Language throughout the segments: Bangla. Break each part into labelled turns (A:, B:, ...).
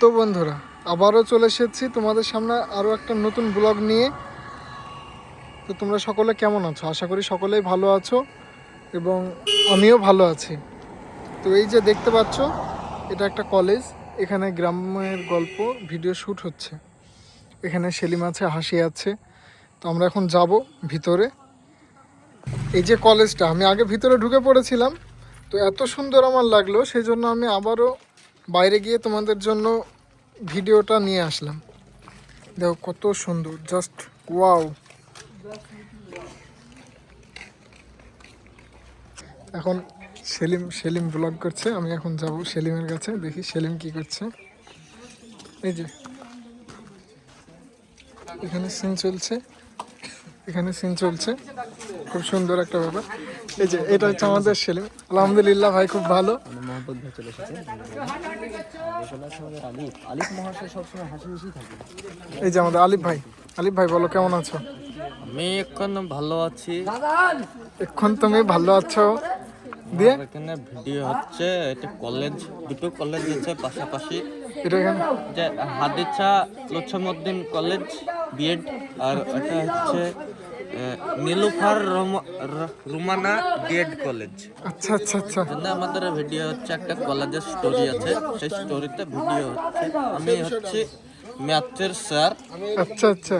A: তো বন্ধুরা, আবারও চলে এসেছি তোমাদের সামনে আরও একটা নতুন ব্লগ নিয়ে। তো তোমরা সকলে কেমন আছো? আশা করি সকলেই ভালো আছো এবং আমিও ভালো আছি। তো এই যে দেখতে পাচ্ছ, এটা একটা কলেজ। এখানে গ্রামের গল্প ভিডিও শ্যুট হচ্ছে। এখানে সেলিম আছে, হাসি আছে। তো আমরা এখন যাব ভিতরে। এই যে কলেজটা, আমি আগে ভিতরে ঢুকে পড়েছিলাম, তো এত সুন্দর আমার লাগলো, সেই জন্য আমি আবারও বাইরে গিয়ে তোমাদের জন্য ভিডিওটা নিয়ে আসলাম। দেখো কত সুন্দর, জাস্ট ওয়াও। এখন সেলিম ব্লগ করছে, আমি এখন যাব সেলিমের কাছে, দেখি সেলিম কি করছে। এই যে এখানে সিন চলছে, খুব সুন্দর একটা ব্যাপার। এই যে এটা হচ্ছে আমাদের সেলিম। আলহামদুলিল্লাহ ভাই, খুব ভালো। এই যে আমাদের আলিফ ভাই বলো কেমন আছো?
B: আমি এখন ভালো আছি।
A: এখন তুমি ভালো আছো দিয়ে
B: এখানে ভিডিও হচ্ছে, এটা কলেজ, দুটো কলেজ আছে পাশাপাশি।
A: এটা এখানে
B: যে হাদিসা লোছামউদ্দিন কলেজ বিএড, আর এটা হচ্ছে নীলুফার রুমানা বিএড কলেজ।
A: আচ্ছা আচ্ছা আচ্ছা
B: আমাদের ভিডিও হচ্ছে, একটা কলেজের স্টোরি আছে, সেই স্টোরিতে ভিডিও হচ্ছে। আমি হচ্ছে ম্যাথের স্যার।
A: আচ্ছা আচ্ছা।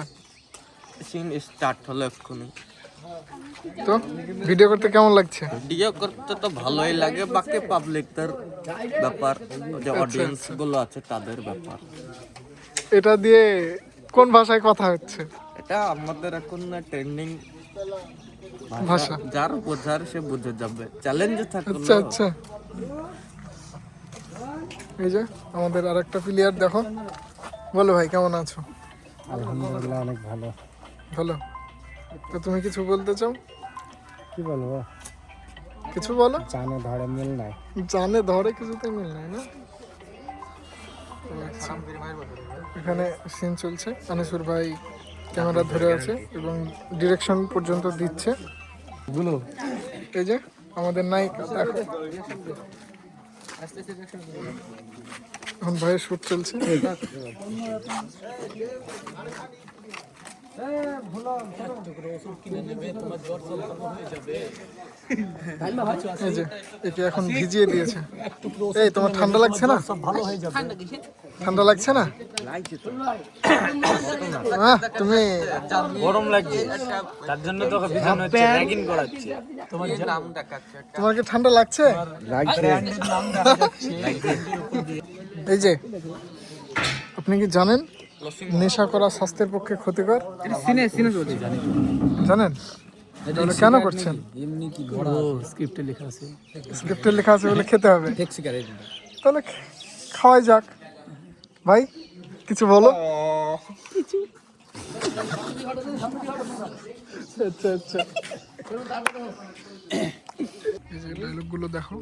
B: সিন স্টার্ট হলো এক্ষুনি।
A: তো ভিডিও করতে কেমন লাগছে?
B: ভিডিও করতে তো ভালোই লাগে, বাকি পাবলিকদের ব্যাপার, যে অডিয়েন্স গুলো আছে তাদের ব্যাপার।
A: এটা দিয়ে কোন ভাষায় কথা হচ্ছে?
B: এটা আমাদের এখন ট্রেন্ডিং
A: ভাষা,
B: যার বোঝার সে বুঝে যাবে, চ্যালেঞ্জ থাকলো।
A: আচ্ছা আচ্ছা। এই যে আমাদের আরেকটা প্লেয়ার, দেখো। বলো ভাই, কেমন আছো?
C: আলহামদুলিল্লাহ, অনেক ভালো।
A: ভালো। তো তুমি কিছু বলতে চাও?
C: কি বলবো,
A: কিছু বলো।
C: জানে ধরে মিল নাই।
A: জানে ধরে কিছুতে মিল নাই না। এখানে সিন চলছে, আনিসুর ভাই ক্যামেরা ধরে আছে এবং ডিরেকশন পর্যন্ত দিচ্ছে। এই যে আমাদের নায়িকা, দেখো। এখন ভাইয়ের শুট চলছে। এই যে একে এখন ভিজিয়ে দিয়েছে। এই তোমার ঠান্ডা লাগছে না? ঠান্ডা লাগছে না? তুমি
C: গরম লাগছে, তার জন্য তোকে ভিজানো হচ্ছে, র্যাগিং করাচ্ছে।
A: তোমার কি ঠান্ডা লাগছে? এই যে আপনি কি জানেন নেশা করা স্বাস্থ্যের পক্ষে ক্ষতিকর? জানেন? তাহলে কেন করছেন?
C: স্ক্রিপ্টে লেখা আছে,
A: স্ক্রিপ্টে লেখা আছে বলে খেতে হবে। তাহলে খাওয়াই যাক। ভাই কিছু বলো। আচ্ছা আচ্ছা। এই যে ডায়লগ গুলো দেখো।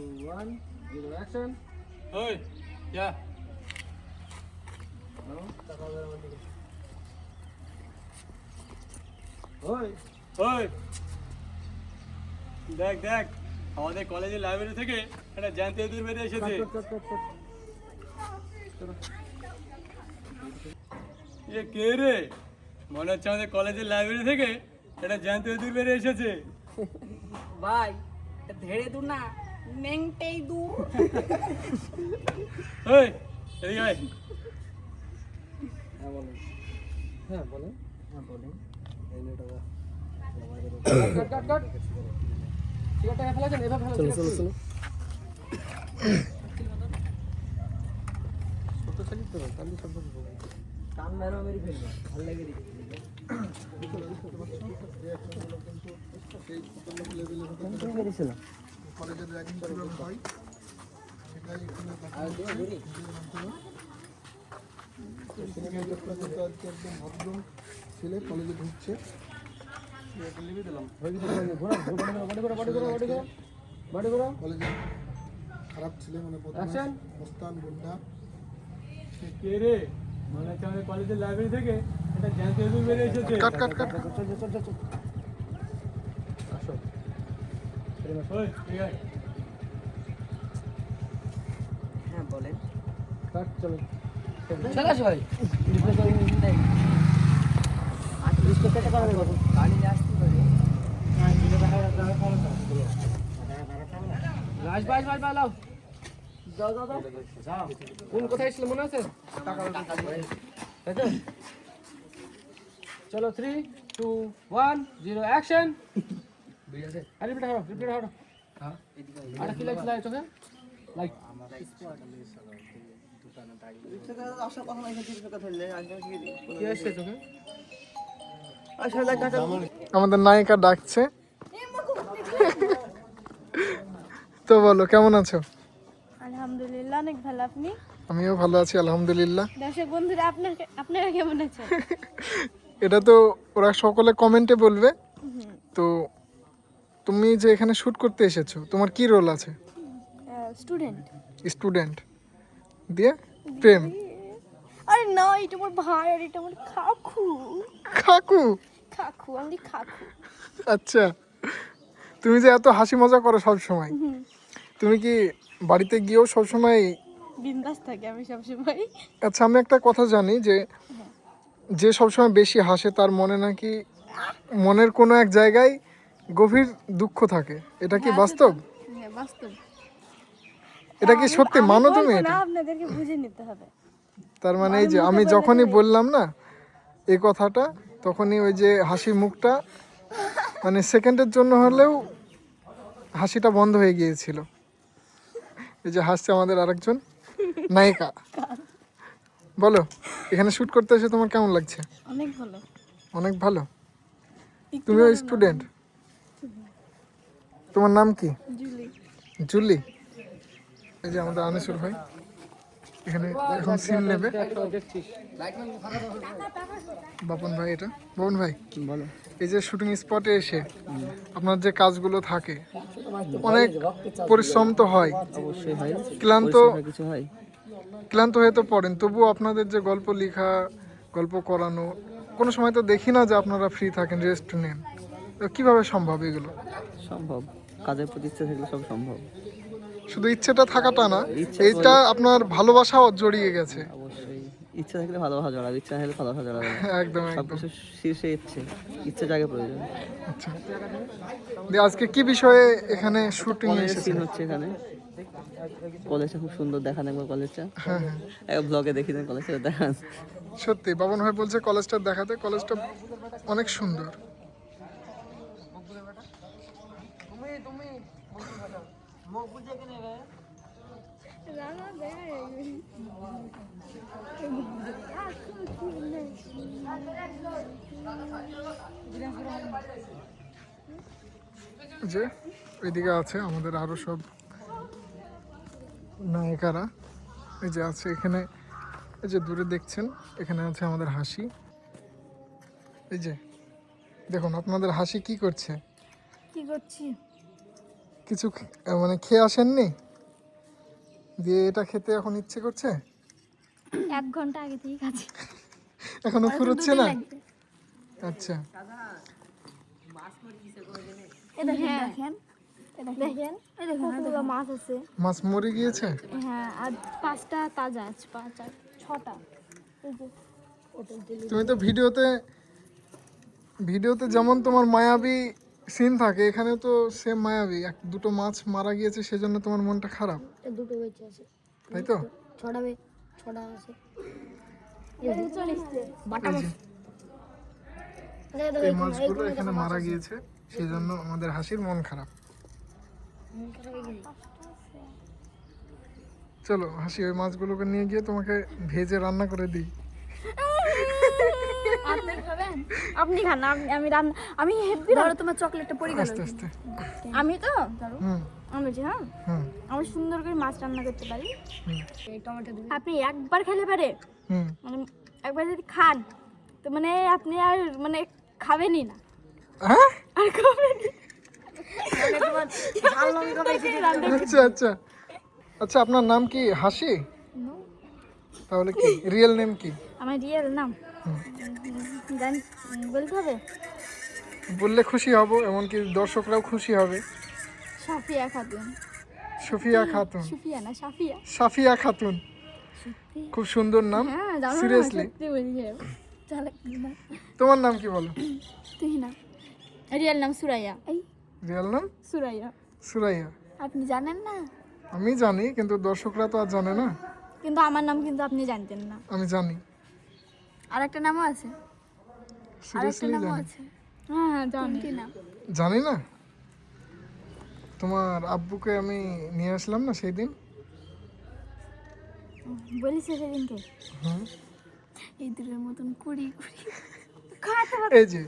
D: দেখ দেখ, আমাদের কলেজের লাইব্রেরি থেকে একটা জ্যান্ত ইঁদুর বেরিয়ে এসেছে। এ কে রে? মনে হচ্ছে আমাদের কলেজের লাইব্রেরি থেকে একটা জ্যান্ত ইঁদুর বেরিয়ে এসেছে।
E: ভাই, ধেড়ে দূর না, নেংটেই দূর।
D: ওই এদিকে আয়।
A: কলেজের র্যাগিং কিভাবে হয় সেটাই এখানে একদম ভদ্র ছেলে কলেজে ঢুকছে। কলেজে খারাপ ছেলে, মানে মস্তান গুন্ডা।
D: কে রে? মনে হচ্ছে আমাদের কলেজের লাইব্রেরি থেকে একটা জ্যান্ত ইঁদুর বেরিয়ে এসেছে।
A: কাট কাট কাট।
D: ওই এদিকে আয়।
E: হ্যাঁ বলেন।
D: কাট, চলো।
E: কোন কোথায় ছিল মনে আছে? চলো 3 2 1 0 অ্যাকশন। আরে রিপিট হারো আর কি লাইক চোখে লাইক কি আসছে চোখে?
A: আমাদের নায়িকা ডাকছে। তো বলো কেমন আছো?
F: আলহামদুলিল্লাহ অনেক ভালো। আপনি?
A: আমিও ভালো আছি আলহামদুলিল্লাহ।
F: দর্শক বন্ধুরা আপনারা কেমন আছেন?
A: এটা তো ওরা সকলে কমেন্টে বলবে। তো তুমি যে এখানে শুট করতে এসেছো তোমার কি রোল আছে?
F: স্টুডেন্ট।
A: স্টুডেন্ট দিয়ে প্রেম?
F: আরে না, এটা আমার ভাই আর এটা আমার কাকু।
A: কাকু?
F: কাকু আমি কাকু।
A: আচ্ছা, তুমি যে এত হাসি মজা করো সব সময়, তুমি কি বাড়িতে গিয়েও সব সময়
F: বিন্দাস থাকে আমি সব সময়?
A: আচ্ছা, আমি একটা কথা জানি যে যে সবসময় বেশি হাসে তার মনে নাকি মনের কোনো এক জায়গায় গভীর দুঃখ থাকে। এটা কি বাস্তব?
F: হ্যাঁ বাস্তব।
A: এটা কি সত্যি মানো তুমি
F: না,
A: এটা?
F: আপনাদেরকে বুঝে নিতে হবে।
A: তার মানে এই যে আমি যখনই বললাম না এই কথাটা, তখনই ওই যে হাসি মুখটা মানে সেকেন্ডের জন্য হলেও হাসিটা বন্ধ হয়ে গিয়েছিল। এই যে হাসছে আমাদের আরেকজন নায়িকা। বলো, এখানে শুট করতে এসে তোমার কেমন লাগছে?
F: অনেক ভালো।
A: অনেক ভালো। তুমিও স্টুডেন্ট? তোমার নাম কি?
F: জুলি।
A: জুলি। এই যে আমাদের আনিসুর ভাই এখানে এখন সিন নেবে। বাপন ভাই, এটা বাপন ভাই
B: বলো।
A: এই যে শুটিং স্পটে এসে আপনার যে কাজগুলো থাকে অনেক পরিশ্রম তো হয়,
B: অবশ্যই হয়, কিছু হয়।
A: ক্লান্ত হয়ে তো পড়েন, তবুও আপনাদের যে গল্প লেখা, গল্প করানো, কোনো সময় তো দেখি না যে আপনারা ফ্রি থাকেন, রেস্ট নেন। তো কিভাবে সম্ভব এগুলো?
B: সম্ভব, কাজের প্রতি ইচ্ছা থাকলে সব সম্ভব।
A: শুধু ইচ্ছেটা থাকাটা না, এইটা আপনার ভালোবাসাও জড়িয়ে গেছে।
B: অবশ্যই ইচ্ছা থাকলে ভালোবাসা জড়াবে, ইচ্ছা থাকলে ভালোবাসা জড়াবে না।
A: একদম একদম।
B: সবকিছু শীর্ষে ইচ্ছে জায়গায় প্রয়োজন।
A: আচ্ছা, দিয়ে আজকে কি বিষয়ে এখানে শুটিং
B: কলেজের
A: এসেছে?
B: সিন হচ্ছে এখানে। কলেজটা খুব সুন্দর, দেখান একবার কলেজটা।
A: হ্যাঁ হ্যাঁ,
B: এক ব্লগে দেখি দেন কলেজটা দেখান।
A: সত্যি বাবন ভাই বলছে কলেজটা দেখাতে, কলেজটা অনেক সুন্দর। যে ওইদিকে আছে আমাদের আরো সব নায়িকারা, এই যে আছে এখানে, এই যে দূরে দেখছেন এখানে আছে আমাদের হাসি। এই যে দেখুন আপনাদের হাসি কি করছে?
F: কি করছি?
A: কিছু মানে খেয়ে আসেননি, দিয়ে এটা খেতে এখন ইচ্ছে করছে?
F: 1 ঘন্টা আগে থেকে খাচ্ছি।
A: এখনো ফুরোচ্ছে না? আচ্ছা,
F: এই দেখেন দেখেন এই দেখেন মাছ আছে।
A: মাছ মরে গিয়েছে?
F: হ্যাঁ, আর 5টা তাজা আছে, 5 আর 6টা। এই যে
A: তুমি তো ভিডিওতে যেমন তোমার মায়াবী সিন থাকে, এখানে তো সেম মায়াবী। দুটো মাছ মারা গিয়েছে সেজন্য তোমার মনটা খারাপ,
F: দুটো বেঁচে আছে,
A: তাই তো?
F: 6টা আছে। বাটা মাছ।
A: এই মাছগুলো এখানে মারা গিয়েছে সেজন্য আমাদের হাসির মন খারাপ। চলো হাসি, ওই মাছগুলোকে নিয়ে গিয়ে তোমাকে ভেজে রান্না করে দিই।
F: আপনি খাবেন? আপনি খান, আমি রান্না, আমি হেভি ধরো তোমার চকলেটটা পড়ে গেল।
A: আস্তে আস্তে।
F: আমি তো ধরো
A: হুম
F: আমি যে হ্যাঁ
A: হুম
F: আমি সুন্দর করে মাছ রান্না করতে পারি।
A: হুম
F: আপনি একবার খেলে পারে,
A: হুম।
F: মানে একবার যদি খান তো মানে আপনি আর মানে খাবেনই না,
A: হ্যাঁ?
F: আর খাবেনই। মানে তোমার ঝাল লঙ্কা বেশি দিয়ে রান্না
A: আচ্ছা আচ্ছা আচ্ছা, আপনার নাম কি হাসি? তাহলে কি রিয়েল নেম কি?
F: আমার রিয়েল নাম বলতে হবে?
A: বললে খুশি হব, এমনকি দর্শকরাও খুশি হবে।
F: সাফিয়া খাতুন।
A: সুফিয়া খাতুন?
F: সুফিয়া না, সাফিয়া।
A: সাফিয়া খাতুন?
F: সত্যি
A: খুব সুন্দর নাম।
F: হ্যাঁ জানো না
A: সিরিয়াসলি?
F: সত্যি বলছি চালাক না
A: তোমার নাম কি বলো?
F: তুই না রিয়েল নাম সুরাইয়া এই
A: রিয়াল নাম?
F: সুরাইয়া
A: সুরাইয়া।
F: আপনি জানেন না
A: আমি জানি, কিন্তু দর্শকরা তো আর জানে না।
F: কিন্তু আমার নাম কিন্তু আপনি জানতেন না।
A: আমি জানি,
F: আর একটা নামও আছে,
A: সিরিয়াসলি
F: নামও
A: জানি।
F: আছে। হ্যাঁ জানি কি নাম
A: জানি না? তোমার আব্বুকে আমি নিয়ে আসলাম না সেই দিন?
F: বলিস সেদিনকে
A: হুম।
F: এই দূরের মতন কুড়ি কুড়ি খাওয়াতে
A: এই যে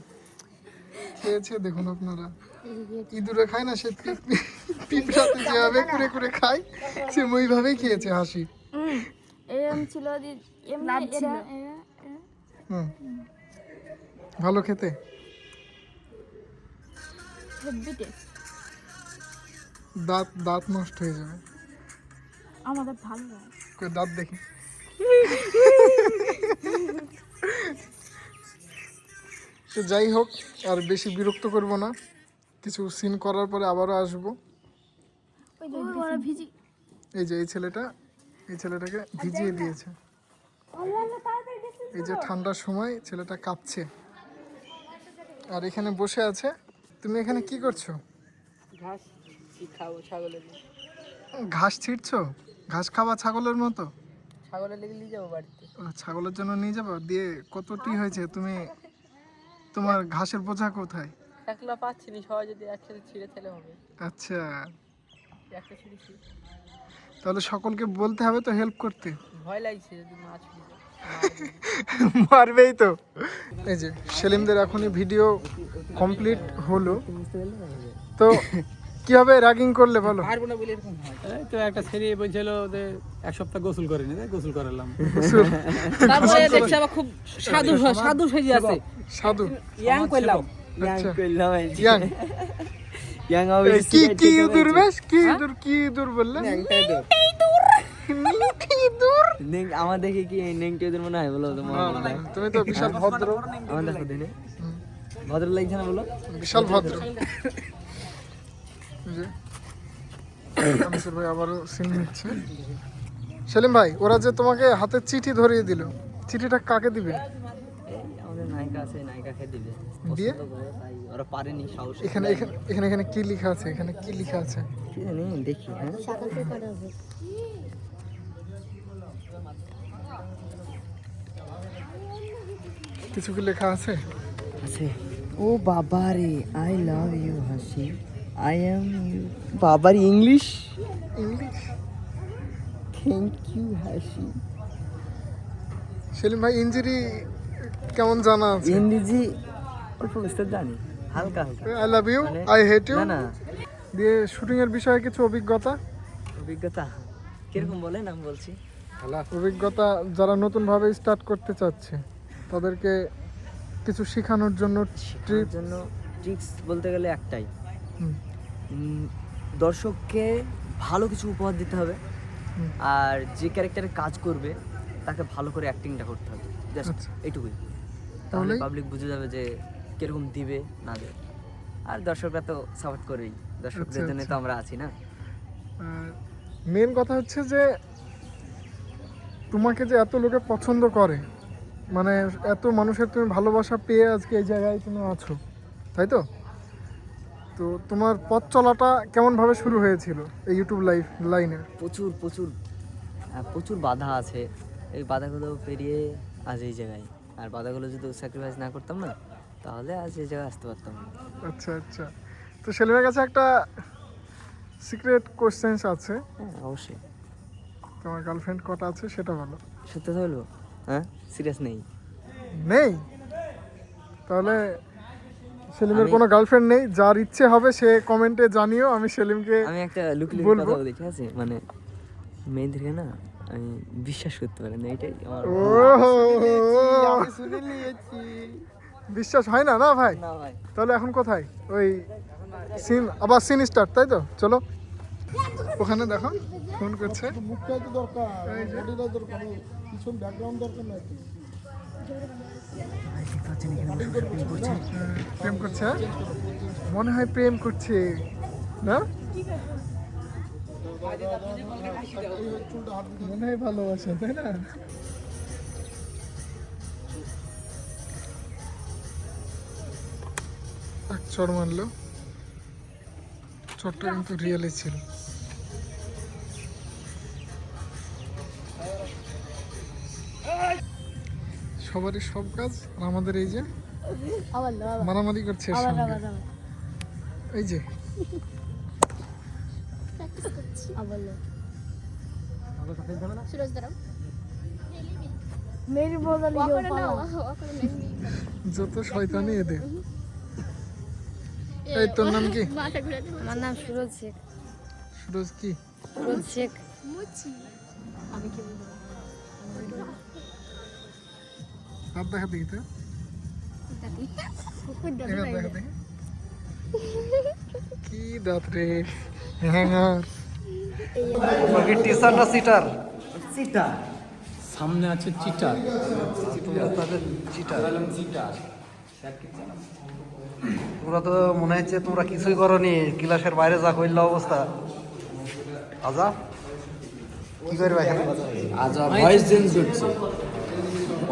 A: খেয়েছে দেখুন আপনারা, ইঁদুরে খায় না সে পিঁপড়াতে যেভাবে কুড়ে কুড়ে খায় সে ওইভাবেই খেয়েছে হাসি।
F: এরম ছিল এমনি ছিল
A: হুম, ভালো খেতে।
F: Heavy taste.
A: দাঁত দাঁত নষ্ট হয়ে যাবে।
F: আমাদের ভালো লাগে।
A: কই দাঁত দেখি। তো যাই হোক, আর বেশি বিরক্ত করব না, কিছু সিন করার পরে আবারও আসবো।
F: ওই যে ওরা ভিজি
A: এই যে এই ছেলেটাকে ভিজিয়ে দিয়েছে। এই যে ঠান্ডার সময় ছেলেটা কাঁপছে আর এখানে বসে আছে। তুমি এখানে কি করছো?
E: ঘাস খাবো ছাগলের,
A: ঘাস ছিঁড়ছো? ঘাস খাওয়া ছাগলের মতো?
E: ছাগলের লেগে নিয়ে যাবো বাড়িতে।
A: ও, ছাগলের জন্য নিয়ে যাবো? দিয়ে কতটি হয়েছে? তোমার ঘাসের বোঝা কোথায়?
E: একলা পাচ্ছি না, সবাই যদি একসাথে ছিঁড়ে ফেলে হবে।
A: আচ্ছা,
E: একটা ছিঁড়েছি,
A: তাহলে সকলকে বলতে হবে তো হেল্প করতে।
E: ভয় লাগছে যদি না ছিঁড়ে যায়।
A: মারবেই তো। এই যে সেলিমদের এখনই ভিডিও কমপ্লিট হলো, তো কিভাবে র্যাগিং করলে বলো?
E: পারবো না বলে এরকম হয়।
D: এই তো একটা ছেলে বলছিল যে এক সপ্তাহ গোসল করেনি, তাই গোসল করালাম।
E: তারপরে দেখছি আবার খুব সাধু সেজে আছে।
A: সাধু?
E: ইয়াং করলাম,
A: আচ্ছা,
C: করলাম
A: ইয়াং
C: ইয়াং
A: এই কি ইঁদুর বেশ, কি ইঁদুর বললে?
C: আমার দেখে কি নেংটিদের মনে হয় বলো তোমার?
A: তুমি তো বিশাল ভদ্র।
C: আমার দেখো দিনে ভদ্র লাগছে না বলো?
A: বিশাল ভদ্র। এই যে আনিসুর ভাই আবারও সিন নিচ্ছে। সেলিম ভাই, ওরা যে তোমাকে হাতে চিঠি ধরিয়ে দিল, চিঠিটা কাকে দিবে?
C: এই আমাদের নায়িকা আছে, নায়িকাকে দিবে।
A: দিয়ে?
C: পছন্দ করে, তাই ওরা পারেনি সাহস।
A: এখানে এখানে এখানে এখানে কি লেখা আছে? এখানে কি লেখা আছে?
C: কি জানি, দেখি। হ্যাঁ
A: কিছু কি লেখা আছে?
C: আছে। ও বাবা রে, আই লাভ ইউ হাসি, আই এম ইউ। বাবার ইংলিশ,
A: ইংলিশ?
C: থ্যাংক ইউ হাসি।
A: সেলিম ভাই ইঞ্জুরি কেমন জানা আছে?
C: ইংরেজি অল্প বিস্তর জানি, হালকা হালকা।
A: I love you, I hate you.
C: না না,
A: দিয়ে শুটিং এর বিষয়ে কিছু অভিজ্ঞতা?
C: অভিজ্ঞতা কিরকম বলেন, আমি বলছি।
A: অভিজ্ঞতা যারা নতুন ভাবে স্টার্ট করতে চাচ্ছে তাদেরকে কিছু শেখানোর জন্য
C: শেখানোর জন্য ট্রিক্স বলতে গেলে একটাই,
A: হুম।
C: দর্শককে ভালো কিছু উপহার দিতে হবে,
A: হুম।
C: আর যে ক্যারেক্টারে কাজ করবে তাকে ভালো করে অ্যাক্টিংটা করতে হবে, জাস্ট
A: আচ্ছা।
C: এইটুকুই। তাহলে
A: তাহলেই?
C: পাবলিক বুঝে যাবে যে কিরকম দিবে না দেবে। আর দর্শকরা তো সাপোর্ট করেই, দর্শকদের
A: আচ্ছা,
C: জন্য তো আমরা আছি না।
A: মেন কথা হচ্ছে যে তোমাকে যে এত লোকে পছন্দ করে, মানে এত মানুষের তুমি ভালোবাসা পেয়ে আজকে এই জায়গায় তুমি আছো, তাই তো? তো তোমার পথ চলাটা কেমনভাবে শুরু হয়েছিল এই ইউটিউব লাইনে?
C: প্রচুর প্রচুর প্রচুর বাধা আছে, এই বাধাগুলো পেরিয়ে আজ এই জায়গায়। আর বাধাগুলো যদি স্যাক্রিফাইস না করতাম না, তাহলে আজ এই জায়গায় আসতে পারতাম না।
A: আচ্ছা আচ্ছা, তো সেলিমের কাছে একটা সিক্রেট কোশ্চেন্স আছে।
C: হ্যাঁ অবশ্যই।
A: তোমার গার্লফ্রেন্ড কটা আছে সেটা বলো।
C: সত্যি তো বলবো? হ্যাঁ, সিরিয়াস নেই।
A: নেই? তাহলে সেলিমের কোনো গার্লফ্রেন্ড নেই? যার ইচ্ছে হবে সে কমেন্টে জানিও, আমি সেলিমকে
C: আমি একটা লুকিয়ে
A: বলবো।
C: কথা বলি, ঠিক আছে? মানে মেয়েদেরকে না আমি বিশ্বাস করতে পারি না, এটাই আমার।
A: ও বিশ্বাস হয় না না ভাই?
C: না ভাই,
A: তাহলে এখন কোথায়? ওই সিন, আবার সিন স্টার্ট, তাই তো? চলো ওখানে দেখো ফোন করছে। প্রেম করছে, হ্যাঁ? মনে হয় প্রেম করছে না? মনে হয় ভালোবাসা, তাই না? এক চড় মারলো, চড়টা কিন্তু রিয়েলি ছিল। সবারই সব কাজ, আর আমাদের এই যে
F: আবার
A: মারামারি করছে এর
F: আবার
A: সঙ্গে।
F: আবার
A: এই যে
F: আবার মেরি বদলি
A: যত শয়তানি এদের। এই তোর নাম কি?
F: আমার নাম সুরজ শেখ।
A: সুরজ কি?
F: সুরজ শেখ। আমি কি বলবো?
A: হাত দেখা দেখি তো, এবার দেখা দেখি। কি দাঁত রে, হ্যাঙ্গার।
G: টিচার না সিটার?
D: সামনে আছে চিটার।
G: তোমরা তো মনে হচ্ছে তোমরা কিছুই করনি, ক্লাসের বাইরে যা কইলা অবস্থা। আজা কি করবে এখানে?
H: আজ ভয়েস চেঞ্জ করছে,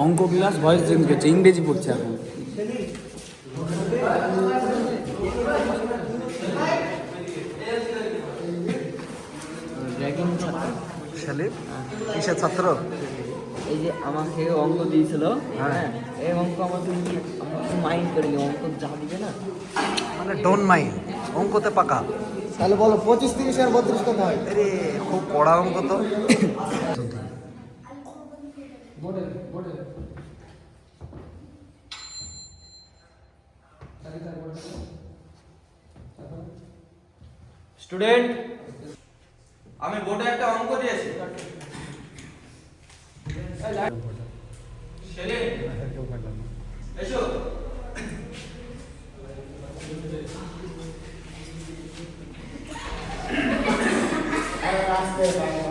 H: অঙ্ক ক্লাস ভয়েস চেঞ্জ করছে, ইংরেজি পড়ছে এখন।
C: র্যাগিং ছাত্র।
G: সেলিম কিসের ছাত্র?
C: এই যে আমাকে অঙ্ক দিয়েছিল, হ্যাঁ এই অঙ্ক আমাকে মাইন্ড করিনি, অঙ্ক যা দিবে না
G: মানে ডোন্ট মাইন্ড, অঙ্কতে পাকা।
A: তাহলে বলো 25, 30 আর 32 কত হয়?
G: আরে খুব পড়া অঙ্ক তো।
B: স্টুডেন্ট, আমি বোর্ডে একটা অঙ্ক দিয়েছি। সেলিম, এসো।
A: রাস্তায়